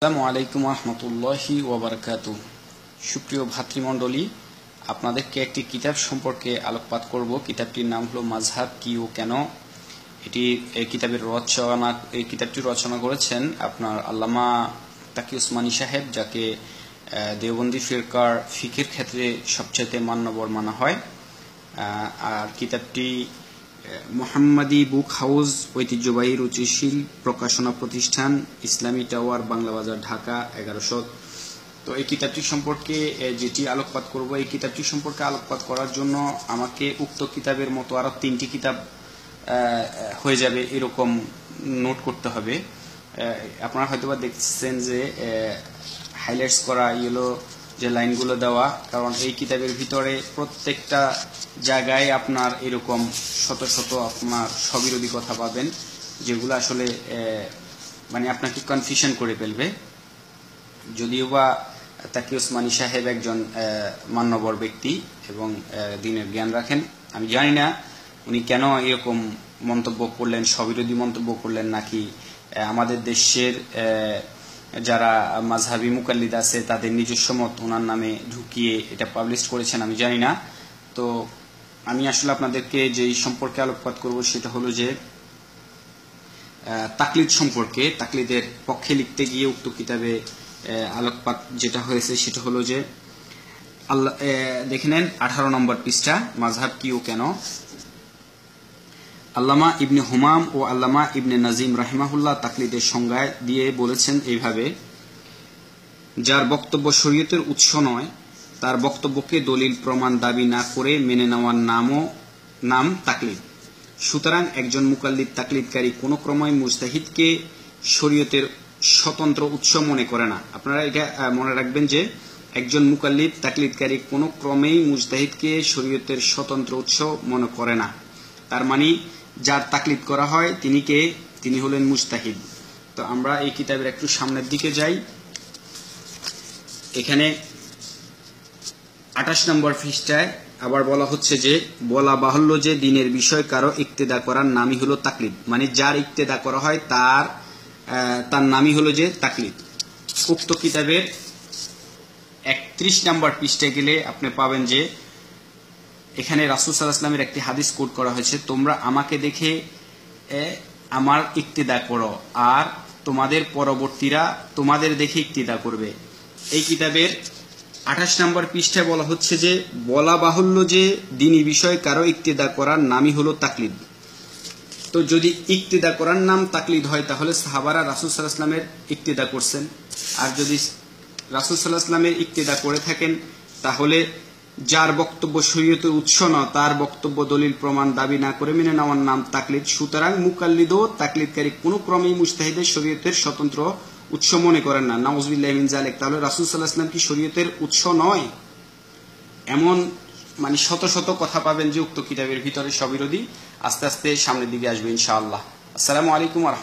আসসালামু আলাইকুম রহমতুল্লাহি ওয়া বারাকাতুহু। সুপ্রিয় ভাতৃমণ্ডলী, আপনাদেরকে একটি কিতাব সম্পর্কে আলোকপাত করব। কিতাবটির নাম হলো মাযহাব কি ও কেন। এই কিতাবটি রচনা করেছেন আপনার আল্লামা তাকি উসমানী সাহেব, যাকে দেওবন্দি ফিরকার ফিকের ক্ষেত্রে সবচাইতে মান্যবর মানা হয়। আর কিতাবটি মোহাম্মদী বুক হাউস, ঐতিহ্যবাহী রুচিশীল প্রকাশনা প্রতিষ্ঠান, ইসলামী টাওয়ার, বাংলা বাজার, ঢাকা 1100। তো এই কিতাবটি সম্পর্কে যেটি আলোকপাত করব, এই কিতাবটি সম্পর্কে আলোকপাত করার জন্য আমাকে উক্ত কিতাবের মতো আরো 3টি কিতাব হয়ে যাবে এরকম নোট করতে হবে। আপনারা হয়তোবা দেখছেন যে হাইলাইটস করা ইয়েলো যে লাইনগুলো দেওয়া, কারণ এই কিতাবের ভিতরে প্রত্যেকটা জায়গায় আপনার এরকম শত শত আপনার স্ববিরোধী কথা পাবেন, যেগুলো আসলে মানে আপনাকে কনফিউশন করে ফেলবে। যদিও বা তাকি উসমানী সাহেব একজন মান্যবর ব্যক্তি এবং দ্বীনের জ্ঞান রাখেন, আমি জানি না উনি কেন এরকম মন্তব্য করলেন, স্ববিরোধী মন্তব্য করলেন, নাকি আমাদের দেশের যারা মাযহাবী মুকাল্লিদ আছে তাদের নিজস্ব মত ওনার নামে ঢুকিয়ে এটা পাবলিশ করেছেন, আমি জানি না। তো আমি আসলে আপনাদেরকে যেই সম্পর্কে আলোকপাত করব সেটা হলো যে তাকলিদ সম্পর্কে। তাকলিদের পক্ষে লিখতে গিয়ে উক্ত কিতাবে আলোকপাত যেটা হয়েছে সেটা হলো যে দেখে নেন 18 নম্বর পৃষ্ঠা, মাযহাব কি ও কেন। আল্লামা ইবনে হুমাম ও আল্লামা ইবনে নাজিম রাহিমাহুল্লাহ তাকলিদের সংজ্ঞা দিয়ে বলেছেন এইভাবে: যার বক্তব্য শরীয়তের উৎস নয়, তার বক্তব্যকে দলিল প্রমাণ দাবি না করে মেনে নেওয়ার নাম তাকলিদ। সুতরাং একজন মুকাল্লিদ তাকলিদকারী কোনো ক্রমেই মুজতাহিদকে শরীয়তের স্বতন্ত্র উৎস মনে করে না। আপনারা এটা মনে রাখবেন যে একজন মুকাল্লিদ তাকলিদকারী কোনো ক্রমেই মুজতাহিদকে শরীয়তের স্বতন্ত্র উৎস মনে করে না। তার মানে যার তাকলিদ করা হয় তিনি হলেন মুজতাহিদ। তো আমরা এই কিতাবের একটু সামনের দিকে যাই। এখানে 28 নম্বর পৃষ্ঠায় আবার বলা হচ্ছে যে বলা বাহুল্য যে দ্বীনের বিষয় কারো ইক্তেদা করার নামই হলো তাকলিদ, মানে যার ইক্তেদা করা হয় তার নামই হলো যে তাকলিদ। উক্ত কিতাবের 31 নম্বর পৃষ্ঠায় গেলে আপনি পাবেন যে এখানে রাসূল সাল্লাল্লাহু আলাইহি ওয়াসাল্লামের একটি হাদিস কোট করা হয়েছে, তোমরা আমাকে দেখে আমার ইক্তেদা করো আর তোমাদের পরবর্তীরা তোমাদের দেখে ইক্তেদা করবে। এই কিতাবের 28 নম্বর পৃষ্ঠায় বলা হচ্ছে যে বলা বাহুল্য যে দ্বীনি বিষয় কারো ইক্তেদা করার নামই হলো তাকলিদ। তো যদি ইক্তেদা করার নাম তাকলিদ হয়, তাহলে সাহাবারা রাসূল সাল্লাল্লাহু আলাইহি ওয়াসাল্লামের ইক্তেদা করছেন। আর যদি রাসূল সাল্লাল্লাহু আলাইহি ওয়াসাল্লামের ইক্তেদা করে থাকেন, তাহলে যার বক্তব্য শরীয়তের উৎস নয়, তার বক্তব্য দলিল প্রমাণ দাবি না করে মেনে নেওয়ার নাম তাকলিদ। সুতরাং মুকাল্লিদ ও তাকলিদকারী কোনো ক্রমেই মুজতাহিদের শরীয়তের স্বতন্ত্র উৎস মনে করেন না। নাউযুবিল্লাহি মিন যালিক। তাহলে রাসূল সাল্লাল্লাহু আলাইহি ওয়াসাল্লাম কি শরীয়তের উৎস নয়? এমন মানে শত শত কথা পাবেন যে উক্ত কিতাবের ভিতরে স্ববিরোধী। আস্তে আস্তে সামনের দিকে আসবে ইনশাআল্লাহ। আসসালামু আলাইকুম ওয়া রাহমাতুল্লাহ।